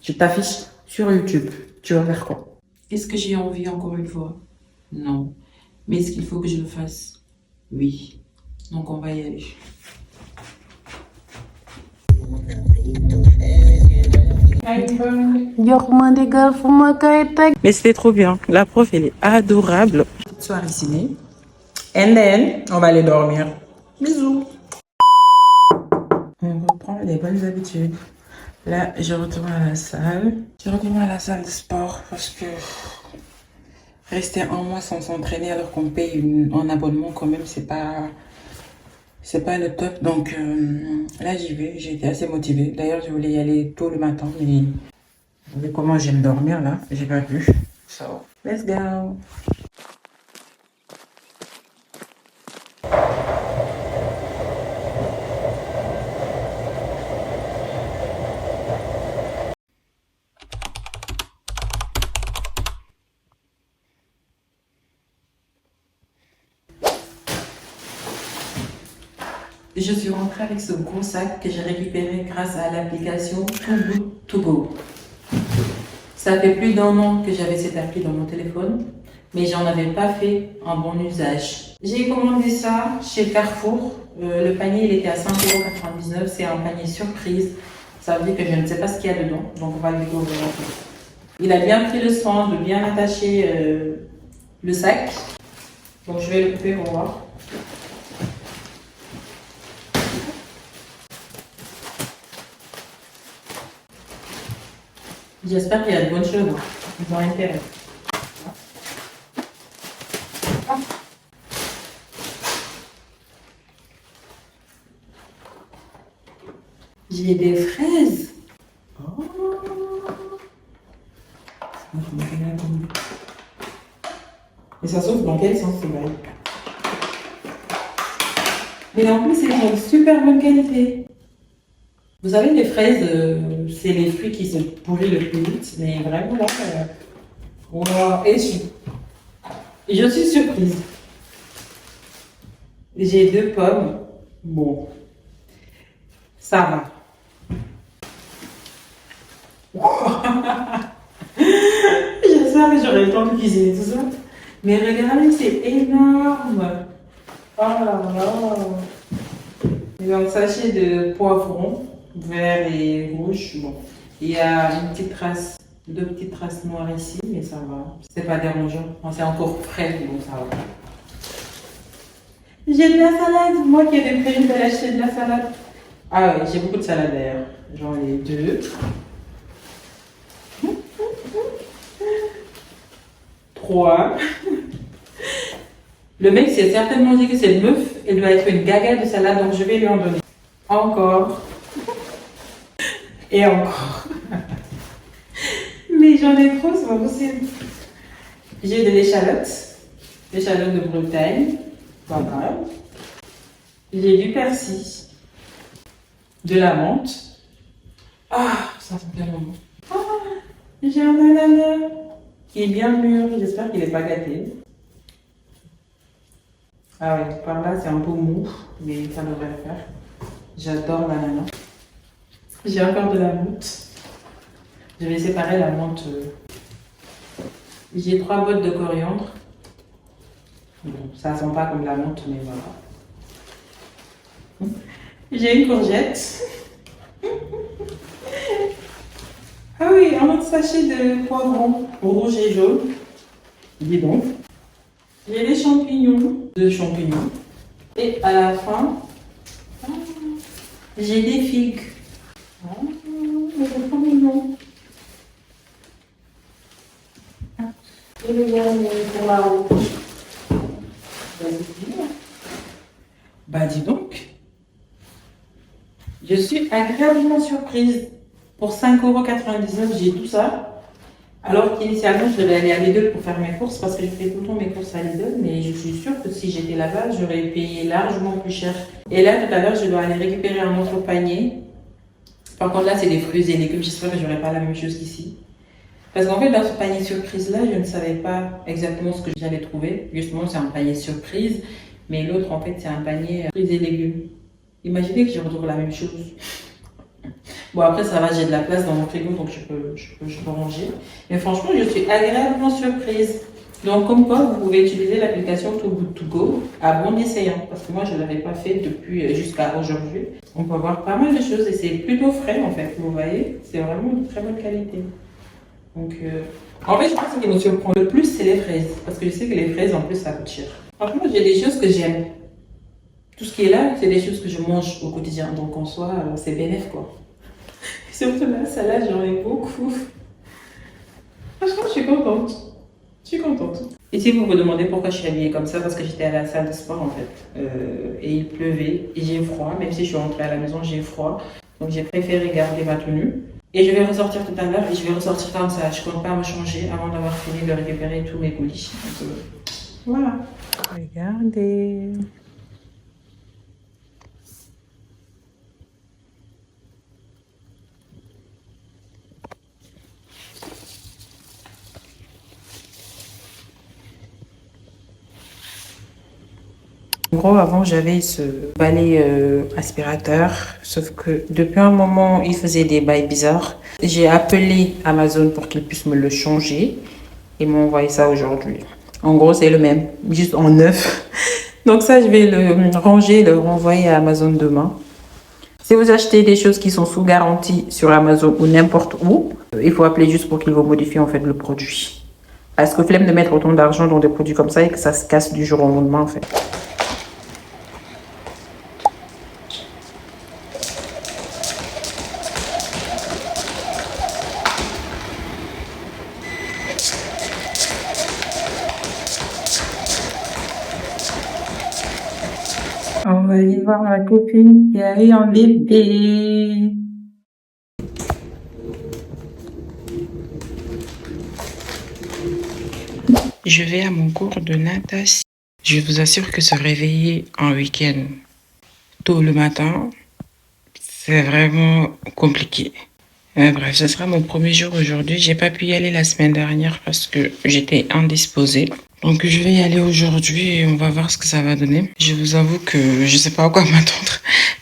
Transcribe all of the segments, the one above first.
Je t'affiche sur YouTube. Tu vas faire quoi? Est-ce que j'ai envie encore une fois? Non. Mais est-ce qu'il faut que je le fasse? Oui. Donc on va y aller. Mais c'était trop bien. La prof, elle est adorable. Petite soirée ciné. And then, on va aller dormir. Bisous. On reprend les bonnes habitudes. Là, je retourne à la salle. Je retourne à la salle de sport parce que rester un mois sans s'entraîner alors qu'on paye un abonnement quand même, c'est pas le top. Donc là, j'y vais. J'ai été assez motivée. D'ailleurs, je voulais y aller tôt le matin, mais vu comment j'aime dormir là, j'ai pas pu. So, let's go. Je suis rentrée avec ce gros sac que j'ai récupéré grâce à l'application Too Good To Go. Ça fait plus d'1 an que j'avais cette appli dans mon téléphone, mais j'en avais pas fait un bon usage. J'ai commandé ça chez Carrefour. Le panier il était à 5,99 €. C'est un panier surprise. Ça veut dire que je ne sais pas ce qu'il y a dedans, donc on va le découvrir. Il a bien pris le soin de bien attacher le sac. Donc je vais le couper pour voir. J'espère qu'il y a de bonnes choses. Ils ont intérêt. J'ai des fraises. Oh. Et ça s'ouvre dans quel sens ce bail? Mais en plus, c'est une super bonne qualité. Vous savez, les fraises, c'est les fruits qui se pourrissent le plus vite, mais vraiment là, wow. Et je suis surprise. J'ai 2 pommes. Bon, ça va. J'espère que j'aurai le temps de cuisiner tout ça. Mais regardez, c'est énorme. Oh là là. Il y a un sachet de poivrons, vert et rouge. Bon, il y a une petite trace, 2 petites traces noires ici, mais ça va. C'est pas dérangeant. Enfin, c'est encore frais, donc ça va. J'ai de la salade. Moi qui avais prévu d'acheter de la salade. Ah oui, j'ai beaucoup de salade d'ailleurs. J'en ai 2. 3. Le mec s'est certainement dit que cette meuf, elle doit être une gaga de salade, donc je vais lui en donner. Encore. Et encore. Mais j'en ai trop, c'est pas possible. J'ai de l'échalote de Bretagne, pas mal. J'ai du persil, de la menthe. Ah, ça sent tellement bon. Ah, j'ai un ananas qui est bien mûr, j'espère qu'il n'est pas gâté. Ah ouais, par là c'est un peu mou, mais ça devrait le faire. J'adore l'ananas. J'ai encore de la menthe. Je vais séparer la menthe. J'ai 3 bottes de coriandre. Bon, ça sent pas comme la menthe, mais voilà. J'ai une courgette. Ah oui, un autre sachet de poivrons rouge et jaune. Dis donc. J'ai les champignons, 2 champignons. Et à la fin, j'ai des figues. C'est trop mignon. Et le dernier pour la rouge. Bah dis donc, je suis agréablement surprise. Pour 5,99 €, j'ai tout ça. Alors qu'initialement, je devais aller à Lidl pour faire mes courses parce que je fais tout le temps mes courses à Lidl. Mais je suis sûre que si j'étais là-bas, j'aurais payé largement plus cher. Et là, tout à l'heure, je dois aller récupérer un autre panier. Par contre, là, c'est des fruits et légumes. J'espère que j'aurai pas la même chose qu'ici. Parce qu'en fait, dans ce panier surprise-là, je ne savais pas exactement ce que j'allais trouver. Justement, c'est un panier surprise. Mais l'autre, en fait, c'est un panier fruits et légumes. Imaginez que je retrouve la même chose. Bon, après, ça va, j'ai de la place dans mon frigo, donc je peux ranger. Mais franchement, je suis agréablement surprise. Donc, comme quoi, vous pouvez utiliser l'application Too Good To Go à bon escient. Parce que moi, je ne l'avais pas fait depuis jusqu'à aujourd'hui. On peut voir pas mal de choses et c'est plutôt frais, en fait. Vous voyez, c'est vraiment de très bonne qualité. Donc, en fait, je pense que ce qui me surprend le plus, c'est les fraises. Parce que je sais que les fraises, en plus, ça coûte cher. Franchement, j'ai des choses que j'aime. Tout ce qui est là, c'est des choses que je mange au quotidien. Donc, en soi, c'est bénéf, quoi. Surtout la salade, j'en ai beaucoup. Franchement, je suis contente. Je suis contente. Et si vous vous demandez pourquoi je suis habillée comme ça, parce que j'étais à la salle de sport en fait. Et il pleuvait et j'ai froid. Même si je suis rentrée à la maison, j'ai froid. Donc j'ai préféré garder ma tenue. Et je vais ressortir tout à l'heure et je vais ressortir comme ça. Je ne compte pas me changer avant d'avoir fini de récupérer tous mes colis. Donc, voilà. Regardez. En gros, avant, j'avais ce balai aspirateur, sauf que depuis un moment, il faisait des bails bizarres. J'ai appelé Amazon pour qu'ils puissent me le changer. Ils m'ont envoyé ça aujourd'hui. En gros, c'est le même, juste en neuf. Donc ça, je vais le ranger, le renvoyer à Amazon demain. Si vous achetez des choses qui sont sous garantie sur Amazon ou n'importe où, il faut appeler juste pour qu'ils vous modifient en fait le produit. Parce que flemme de mettre autant d'argent dans des produits comme ça et que ça se casse du jour au lendemain en fait. On va aller voir ma copine qui a eu un bébé. Je vais à mon cours de natation. Je vous assure que se réveiller en week-end tôt le matin, c'est vraiment compliqué. Bref, ce sera mon premier jour aujourd'hui. J'ai pas pu y aller la semaine dernière parce que j'étais indisposée. Donc je vais y aller aujourd'hui et on va voir ce que ça va donner. Je vous avoue que je sais pas à quoi m'attendre.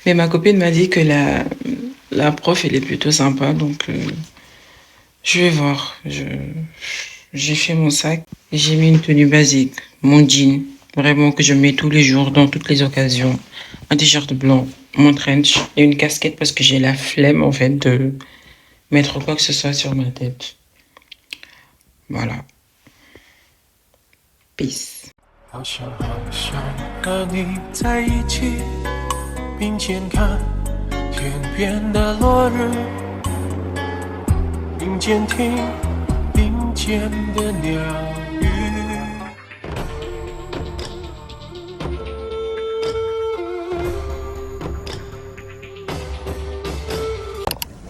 Mais ma copine m'a dit que la prof, elle est plutôt sympa. Donc je vais voir. J'ai fait mon sac. J'ai mis une tenue basique. Mon jean. Vraiment que je mets tous les jours dans toutes les occasions. Un t-shirt blanc. Mon trench. Et une casquette parce que j'ai la flemme en fait de mettre quoi que ce soit sur ma tête. Voilà. Peace. 好想好想跟你在一起，并肩看天边的落日，并肩听林间的鸟语。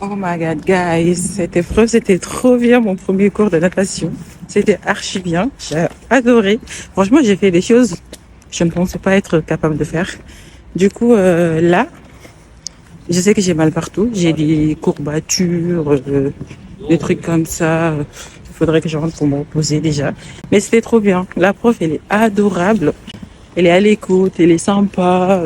Oh my god, guys, cette épreuve, c'était trop bien, mon premier cours de natation. C'était archi bien, j'ai adoré. Franchement, j'ai fait des choses que je ne pensais pas être capable de faire. Du coup, là, je sais que j'ai mal partout. J'ai des courbatures, des trucs comme ça. Il faudrait que je rentre pour me reposer déjà. Mais c'était trop bien. La prof, elle est adorable. Elle est à l'écoute, elle est sympa.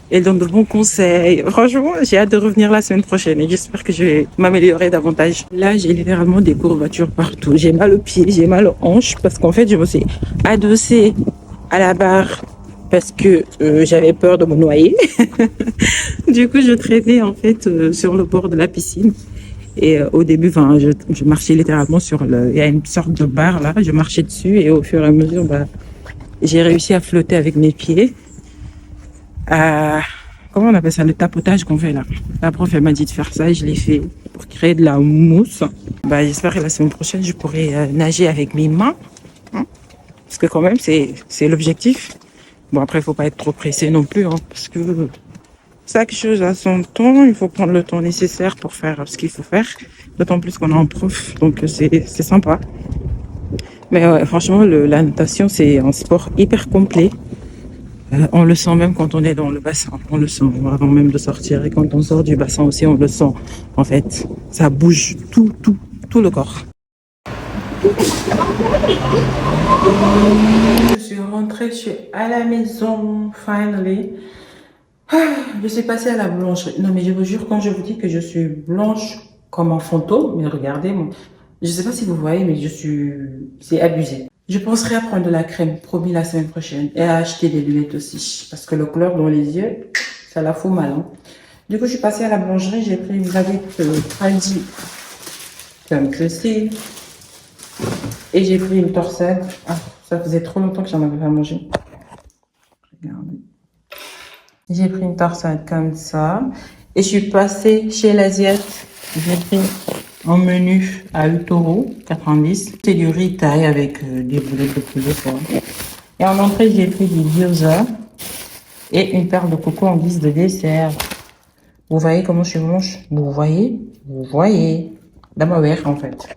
Elle donne de bons conseils. Franchement, j'ai hâte de revenir la semaine prochaine et j'espère que je vais m'améliorer davantage. Là, j'ai littéralement des courbatures partout. J'ai mal aux pieds, j'ai mal aux hanches parce qu'en fait, je me suis adossée à la barre parce que j'avais peur de me noyer. Du coup, je traînais en fait sur le bord de la piscine. Et au début, je marchais littéralement sur il y a une sorte de barre là, je marchais dessus et au fur et à mesure, j'ai réussi à flotter avec mes pieds. Comment on appelle ça, le tapotage qu'on fait là. La prof elle m'a dit de faire ça et je l'ai fait pour créer de la mousse. J'espère que la semaine prochaine je pourrai nager avec mes mains, hein, parce que quand même c'est l'objectif. Bon après il faut pas être trop pressé non plus, hein, parce que chaque chose a son temps. Il faut prendre le temps nécessaire pour faire ce qu'il faut faire. D'autant plus qu'on est en prof, donc c'est sympa. Mais ouais, franchement la natation c'est un sport hyper complet. On le sent même quand on est dans le bassin, on le sent avant même de sortir. Et quand on sort du bassin aussi, on le sent. En fait, ça bouge tout le corps. Je suis rentrée, je suis à la maison, finally. Je suis passée à la boulangerie. Non, mais je vous jure, quand je vous dis que je suis blanche comme un fantôme, mais regardez, moi, je sais pas si vous voyez, mais c'est abusé. Je penserai à prendre de la crème, promis, la semaine prochaine, et à acheter des lunettes aussi, parce que le couleur dans les yeux, ça la fout mal, hein. Du coup, je suis passée à la boulangerie, j'ai pris une baguette tradie, comme ceci, et j'ai pris une torsade. Ah, ça faisait trop longtemps que j'en avais pas mangé. Regardez. J'ai pris une torsade comme ça. Et je suis passée chez l'Asiate. J'ai pris un menu à 8,90 €. C'est du riz thaï avec des boulettes de poulet, quoi. Et en entrée, j'ai pris des gyoza et une paire de coco en guise de dessert. Vous voyez comment je mange? Vous voyez? Vous voyez? Dans ma verre, en fait.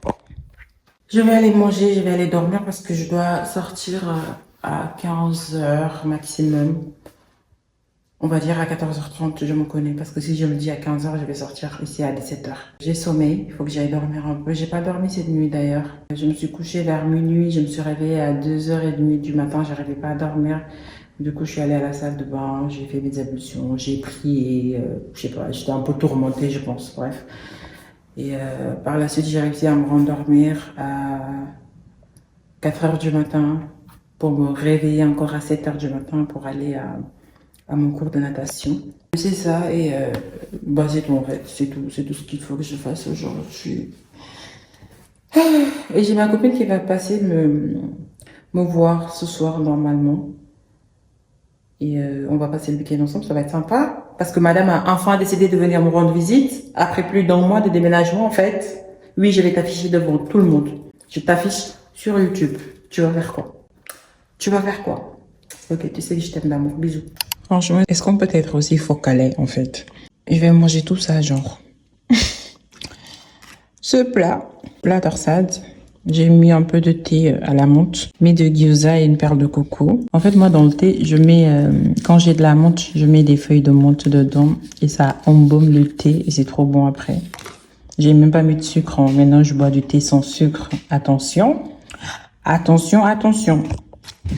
Je vais aller manger, je vais aller dormir parce que je dois sortir à 15 h maximum. On va dire à 14h30, je me connais, parce que si je me dis à 15 h, je vais sortir ici à 17 h. J'ai sommeil, il faut que j'aille dormir un peu. J'ai pas dormi cette nuit d'ailleurs. Je me suis couchée vers minuit, je me suis réveillée à 2h30 du matin, j'arrivais pas à dormir. Du coup, je suis allée à la salle de bain, j'ai fait mes ablutions, j'ai prié, je sais pas, j'étais un peu tourmentée, je pense, bref. Et par la suite, j'ai réussi à me rendormir à 4 h du matin pour me réveiller encore à 7 h du matin pour aller à mon cours de natation. C'est ça et bah c'est tout en fait, c'est tout ce qu'il faut que je fasse aujourd'hui. Et j'ai ma copine qui va passer me voir ce soir normalement. Et on va passer le week-end ensemble, ça va être sympa. Parce que madame a enfin décidé de venir me rendre visite après plus d'un mois de déménagement en fait. Oui, je vais t'afficher devant tout le monde. Je t'affiche sur YouTube. Tu vas faire quoi? Tu vas faire quoi? Ok, tu sais que je t'aime d'amour. Bisous. Franchement, est-ce qu'on peut être aussi focalais en fait? Je vais manger tout ça, genre. Ce plat torsade, j'ai mis un peu de thé à la menthe, mis de gyoza et une perle de coco. En fait, moi, dans le thé, je mets, quand j'ai de la menthe, je mets des feuilles de menthe dedans et ça embaume le thé et c'est trop bon après. J'ai même pas mis de sucre, hein. Maintenant, je bois du thé sans sucre. Attention, attention, attention.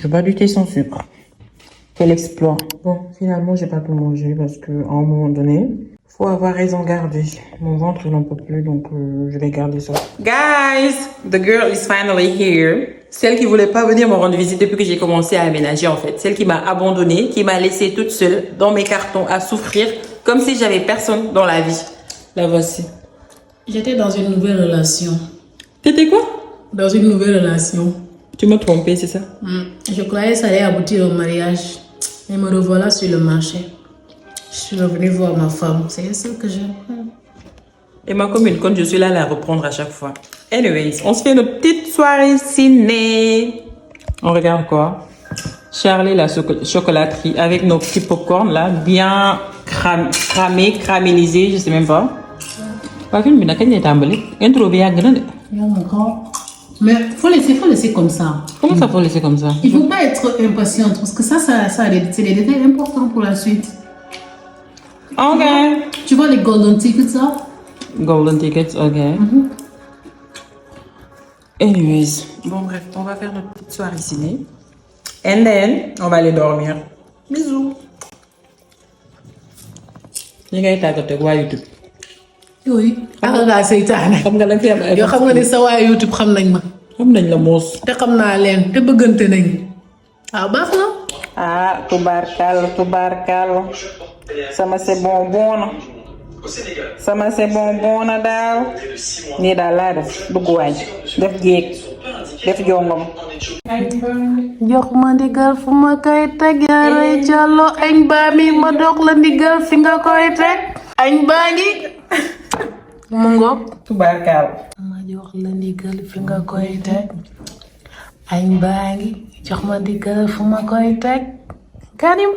Je bois du thé sans sucre. Quel exploit. Bon, finalement, j'ai pas tout mangé parce que à un moment donné, faut avoir raison garder. Mon ventre, il n'en peut plus, donc je vais garder ça. Guys, the girl is finally here. Celle qui voulait pas venir me rendre visite depuis que j'ai commencé à aménager, en fait. Celle qui m'a abandonnée, qui m'a laissée toute seule dans mes cartons à souffrir, comme si j'avais personne dans la vie. La voici. J'étais dans une nouvelle relation. T'étais quoi? Dans une nouvelle relation. Tu m'as trompé, c'est ça? Je croyais que ça allait aboutir au mariage. Mais me revoilà sur le marché. Je suis revenue voir ma femme. C'est celle que j'aime. Et ma commune, quand je suis là, la reprendre à chaque fois. Anyways, on se fait une petite soirée ciné. On regarde quoi? Charlie, la chocolaterie, avec nos petits popcorn là, bien cramés, caramélisés, je sais même pas. Pas film, mais quand intro bien grande. Mais faut laisser comme ça. Comment ça faut laisser comme ça? Il faut pas être impatiente parce que ça c'est des détails importants pour la suite. Ok. Tu vois les golden tickets là? Golden tickets, ok. Anyways, bon bref, on va faire notre petite soirée ciné. And then, on va aller dormir. Bisous. Les gars, t'as côté quoi YouTube? Oui. Aka ngaa seytaane. Xam nga la fi am ay. Yoo xam nga ne sa waa YouTube xam nañ ma. Xam nañ la moos. Te xam naa leen te bëggante nañ. Ah baax na. Ah, tubarkal. Sama c'est bonbon. Sama c'est bonbon daal. Nii daal laa def dugg waaj. Def jéeg. Def jongom. Jox ma ndigal fu ma koy teg yaray jàllo añ baa mi ma dox la ndigal fi nga koy teg. Añ baa ngi. Mu ngoog. Tubarkal. Ma jox la ndigal fi nga koy teg. Añ baa ngi. Jox ma ndigal fu ma koy teg. Karim.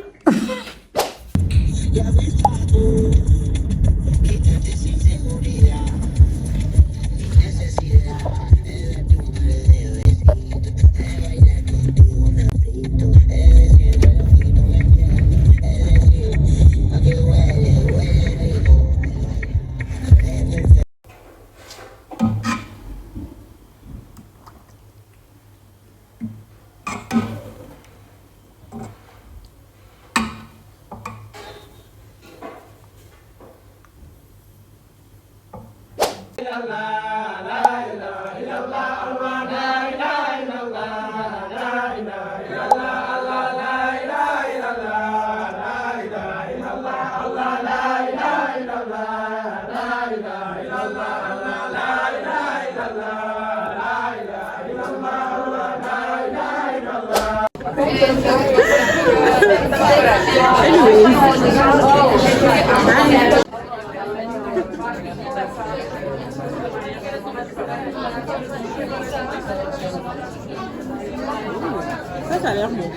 Ça a l'air bon.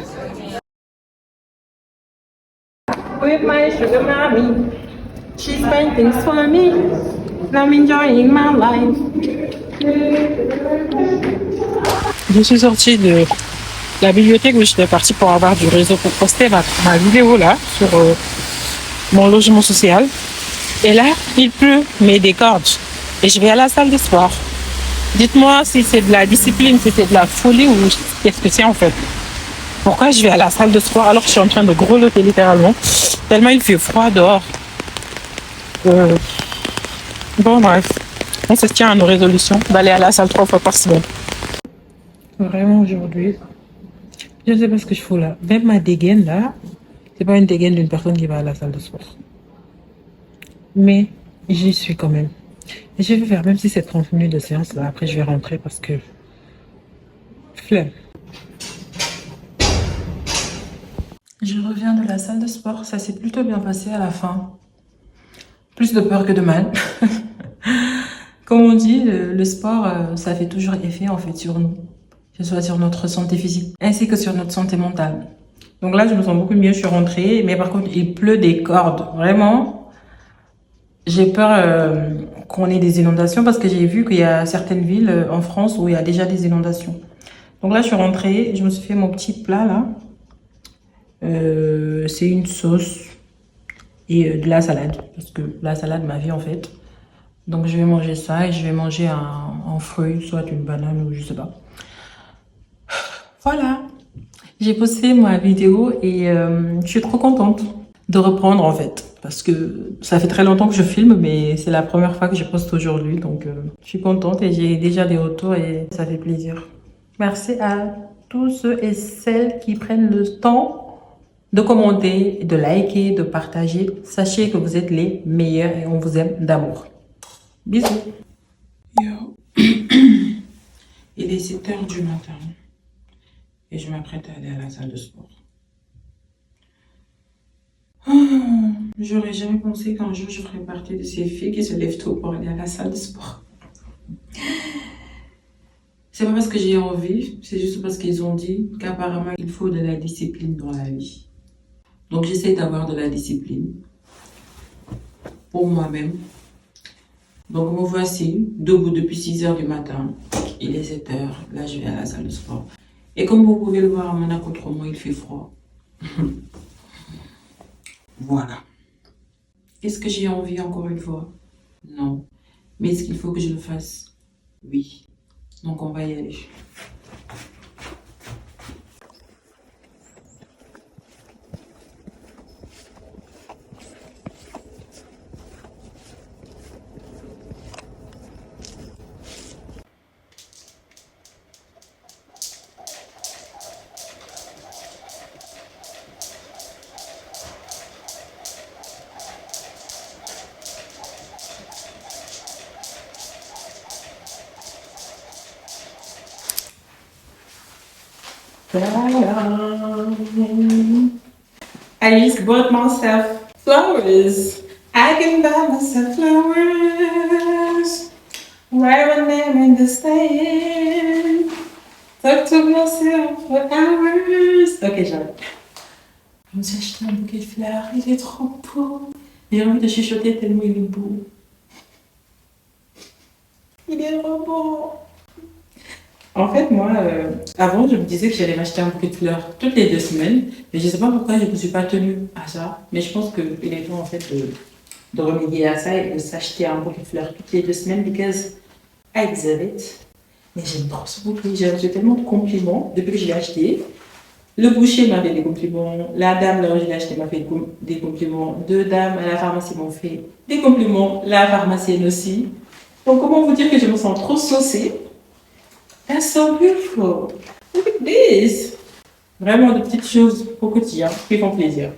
With my sugar mommy, she's buying things for me. I'm enjoying my life. Je suis sortie de la bibliothèque où j'étais partie pour avoir du réseau pour poster ma vidéo là sur mon logement social. Et là, il pleut, mais des cordes. Et je vais à la salle de sport. Dites-moi si c'est de la discipline, si c'est de la folie ou qu'est-ce que c'est en fait. Pourquoi je vais à la salle de sport alors que je suis en train de grelotter littéralement, tellement il fait froid dehors. Bon bref, on se tient à nos résolutions d'aller à la salle 3 fois par semaine. Vraiment aujourd'hui, je ne sais pas ce que je fous là. Même ma dégaine là, c'est pas une dégaine d'une personne qui va à la salle de sport. Mais j'y suis quand même. Et je vais faire, même si c'est 30 minutes de séance là, après je vais rentrer parce que flemme. Je reviens de la salle de sport, ça s'est plutôt bien passé à la fin. Plus de peur que de mal. Comme on dit, le sport, ça fait toujours effet en fait sur nous. Que ce soit sur notre santé physique, ainsi que sur notre santé mentale. Donc là, je me sens beaucoup mieux, je suis rentrée. Mais par contre, il pleut des cordes. Vraiment, j'ai peur qu'on ait des inondations parce que j'ai vu qu'il y a certaines villes en France où il y a déjà des inondations. Donc là, je suis rentrée, je me suis fait mon petit plat là. C'est une sauce et de la salade parce que la salade ma vie en fait, donc je vais manger ça et je vais manger un fruit, soit une banane ou je sais pas. Voilà, j'ai posté ma vidéo et je suis trop contente de reprendre en fait parce que ça fait très longtemps que je filme mais c'est la première fois que je poste aujourd'hui, donc je suis contente et j'ai déjà des retours et ça fait plaisir. Merci à tous ceux et celles qui prennent le temps de commenter, de liker, de partager. Sachez que vous êtes les meilleurs et on vous aime d'amour. Bisous. Yo. Il est 7h du matin et je m'apprête à aller à la salle de sport. J'aurais jamais pensé qu'un jour je ferais partie de ces filles qui se lèvent tôt pour aller à la salle de sport. C'est pas parce que j'ai envie, c'est juste parce qu'ils ont dit qu'apparemment il faut de la discipline dans la vie. Donc j'essaie d'avoir de la discipline pour moi-même. Donc me voici debout depuis 6h du matin. Il est 7h, là je vais à la salle de sport. Et comme vous pouvez le voir à mon accoutrement, il fait froid. Voilà. Est-ce que j'ai envie encore une fois? Non. Mais est-ce qu'il faut que je le fasse? Oui. Donc on va y aller. I just bought myself flowers. I can buy myself flowers. Write my name in the sand. Talk to myself for hours. Ok, j'arrête. Je me suis acheté un bouquet de fleurs. Il est trop beau. J'ai envie de chuchoter tellement il est beau. Il est trop beau. En fait, moi, avant, je me disais que j'allais m'acheter un bouquet de fleurs toutes les 2 semaines. Mais je ne sais pas pourquoi je ne me suis pas tenue à ça. Mais je pense qu'il est temps, en fait, de remédier à ça et de s'acheter un bouquet de fleurs toutes les 2 semaines. Because I deserve it. Mais j'aime trop ce bouquet. J'ai reçu tellement de compliments depuis que je l'ai acheté. Le boucher m'a fait des compliments. La dame, là où je l'ai acheté, m'a fait des compliments. 2 dames à la pharmacie m'ont fait des compliments. La pharmacienne aussi. Donc, comment vous dire que je me sens trop saucée? That's so beautiful. Look at this. Vraiment de petites choses au quotidien qui font plaisir.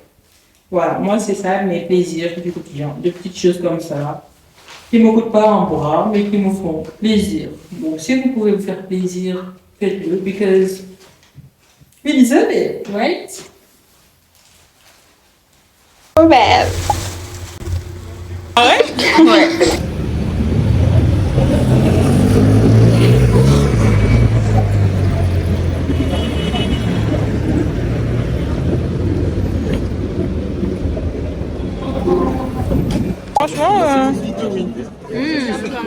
Voilà, moi c'est ça mes plaisirs du quotidien. De petites choses comme ça, qui ne me coûtent pas un bras, mais qui me font plaisir. Donc si vous pouvez vous faire plaisir, faites-le, because you deserve it, right? Ouais. Ouais. Franchement,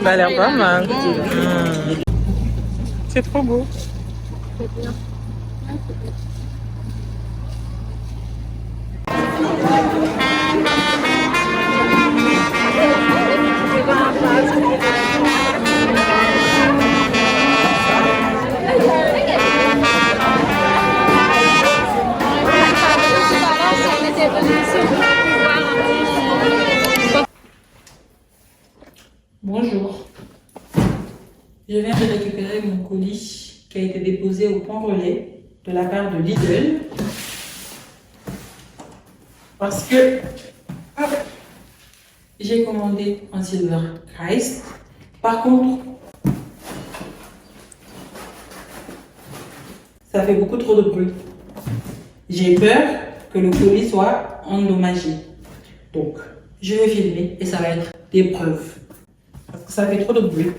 ça a l'air pas mal. C'est trop beau. Bonjour. Je viens de récupérer mon colis qui a été déposé au point relais de la part de Lidl. Parce que j'ai commandé un Silver Christ. Par contre, ça fait beaucoup trop de bruit. J'ai peur que le colis soit endommagé. Donc, je vais filmer et ça va être des preuves. Parce que ça fait trop de bruit.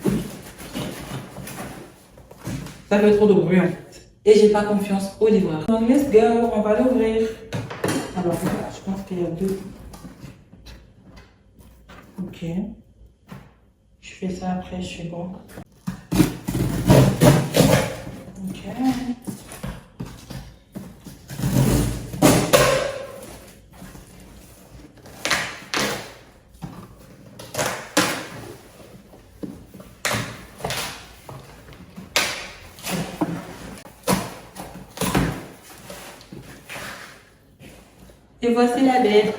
Ça fait trop de bruit en fait. Et j'ai pas confiance au livreur. Donc, let's go, on va l'ouvrir. Alors, je pense qu'il y a deux. Ok. Je fais ça après, je suis bon. Ok. Et voici la bête.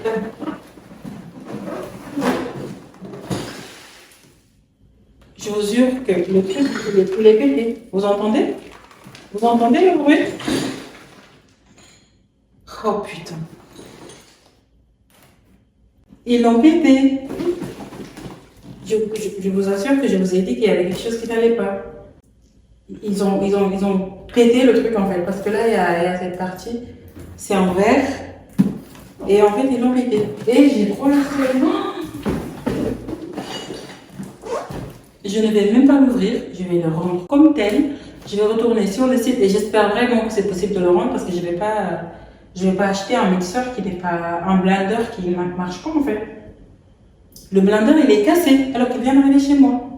Je vous jure que le truc, il est pété. Vous entendez? Vous entendez le bruit? Oh putain. Ils l'ont pété. Je vous assure que je vous ai dit qu'il y avait quelque chose qui n'allait pas. Ils ont pété le truc en fait. Parce que là, il y a cette partie. C'est en verre. Et en fait, ils l'ont pété. Et j'ai trop la flemme. Je ne vais même pas l'ouvrir. Je vais le rendre comme tel. Je vais retourner sur le site et j'espère vraiment que c'est possible de le rendre parce que je vais pas acheter un mixeur qui n'est pas un blender qui ne marche pas en fait. Le blender, il est cassé alors qu'il vient d'arriver chez moi.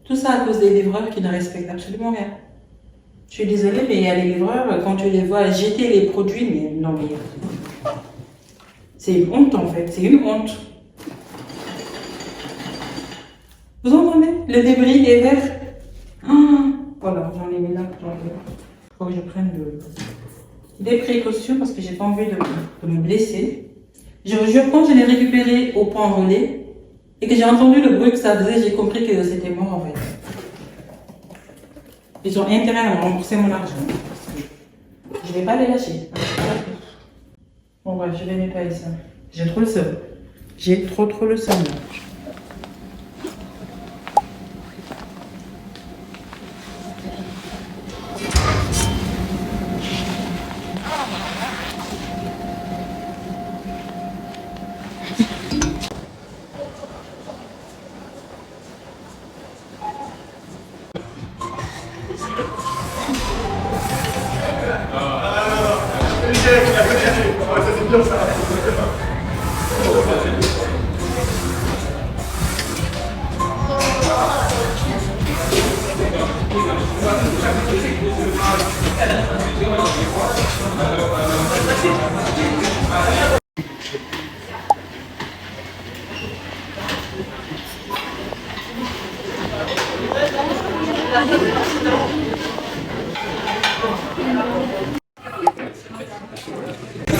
Tout ça à cause des livreurs qui ne respectent absolument rien. Je suis désolée, mais il y a des livreurs, quand tu les vois jeter les produits, mais non, mais c'est une honte en fait, c'est une honte. Vous entendez? Le débris des verres. Voilà, j'en ai mis là. Il faut que je prenne des précautions parce que j'ai pas envie de me blesser. Je vous jure, quand je l'ai récupéré au point relais et que j'ai entendu le bruit que ça faisait, j'ai compris que c'était mort en fait. Ils ont intérêt à me rembourser mon argent. Parce que je vais pas les lâcher. Bon bref, je vais nettoyer ça. J'ai trop le seum. J'ai trop le seum.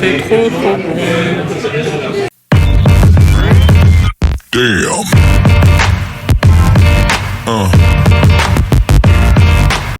C'est trop bon. Damn.